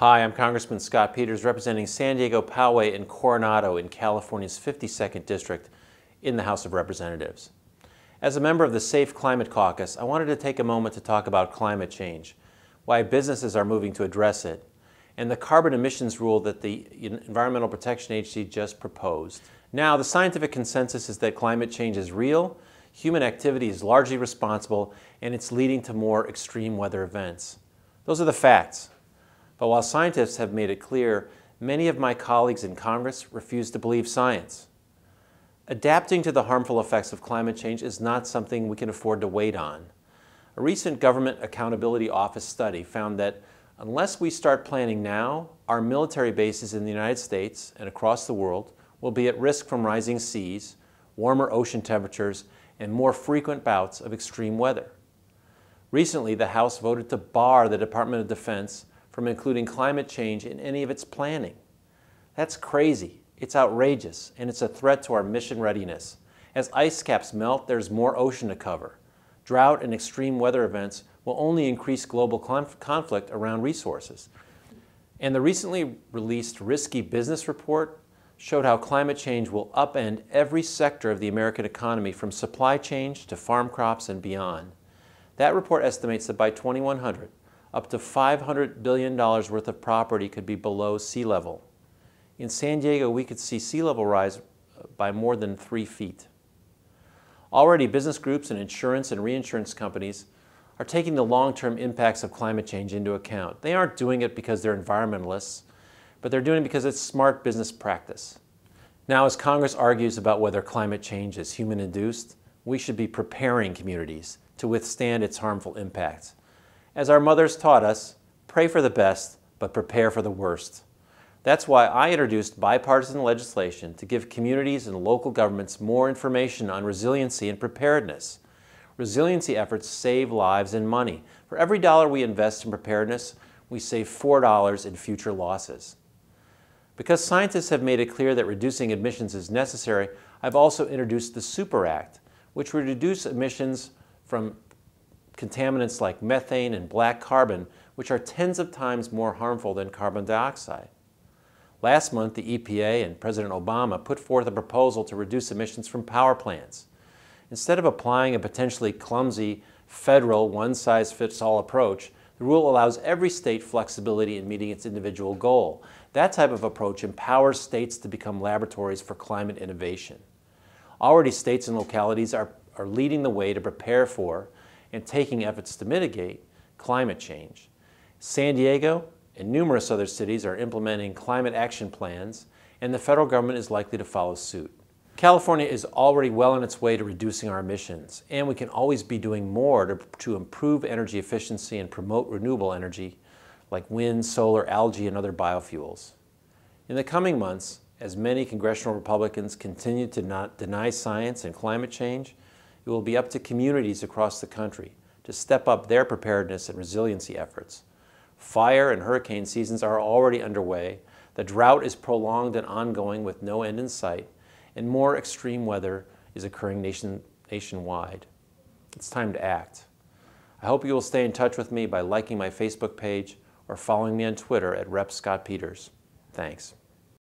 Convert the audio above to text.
Hi, I'm Congressman Scott Peters representing San Diego, Poway, and Coronado in California's 52nd District in the House of Representatives. As a member of the Safe Climate Caucus, I wanted to take a moment to talk about climate change, why businesses are moving to address it, and the carbon emissions rule that the Environmental Protection Agency just proposed. Now, the scientific consensus is that climate change is real, human activity is largely responsible, and it's leading to more extreme weather events. Those are the facts. But while scientists have made it clear, many of my colleagues in Congress refuse to believe science. Adapting to the harmful effects of climate change is not something we can afford to wait on. A recent Government Accountability Office study found that unless we start planning now, our military bases in the United States and across the world will be at risk from rising seas, warmer ocean temperatures, and more frequent bouts of extreme weather. Recently, the House voted to bar the Department of Defense from including climate change in any of its planning. That's crazy, it's outrageous, and it's a threat to our mission readiness. As ice caps melt, there's more ocean to cover. Drought and extreme weather events will only increase global conflict around resources. And the recently released Risky Business report showed how climate change will upend every sector of the American economy, from supply chain to farm crops and beyond. That report estimates that by 2100, up to $500 billion worth of property could be below sea level. In San Diego, we could see sea level rise by more than 3 feet. Already, business groups and insurance and reinsurance companies are taking the long-term impacts of climate change into account. They aren't doing it because they're environmentalists, but they're doing it because it's smart business practice. Now, as Congress argues about whether climate change is human-induced, we should be preparing communities to withstand its harmful impacts. As our mothers taught us, pray for the best, but prepare for the worst. That's why I introduced bipartisan legislation to give communities and local governments more information on resiliency and preparedness. Resiliency efforts save lives and money. For every dollar we invest in preparedness, we save $4 in future losses. Because scientists have made it clear that reducing emissions is necessary, I've also introduced the Super Act, which would reduce emissions from contaminants like methane and black carbon, which are tens of times more harmful than carbon dioxide. Last month, the EPA and President Obama put forth a proposal to reduce emissions from power plants. Instead of applying a potentially clumsy federal one-size-fits-all approach, the rule allows every state flexibility in meeting its individual goal. That type of approach empowers states to become laboratories for climate innovation. Already, states and localities are leading the way to prepare for and taking efforts to mitigate climate change. San Diego and numerous other cities are implementing climate action plans, and the federal government is likely to follow suit. California is already well on its way to reducing our emissions, and we can always be doing more to improve energy efficiency and promote renewable energy like wind, solar, algae, and other biofuels. In the coming months, as many congressional Republicans continue to not deny science and climate change, it will be up to communities across the country to step up their preparedness and resiliency efforts. Fire and hurricane seasons are already underway, the drought is prolonged and ongoing with no end in sight, and more extreme weather is occurring nationwide. It's time to act. I hope you will stay in touch with me by liking my Facebook page or following me on Twitter at Rep. Scott Peters. Thanks.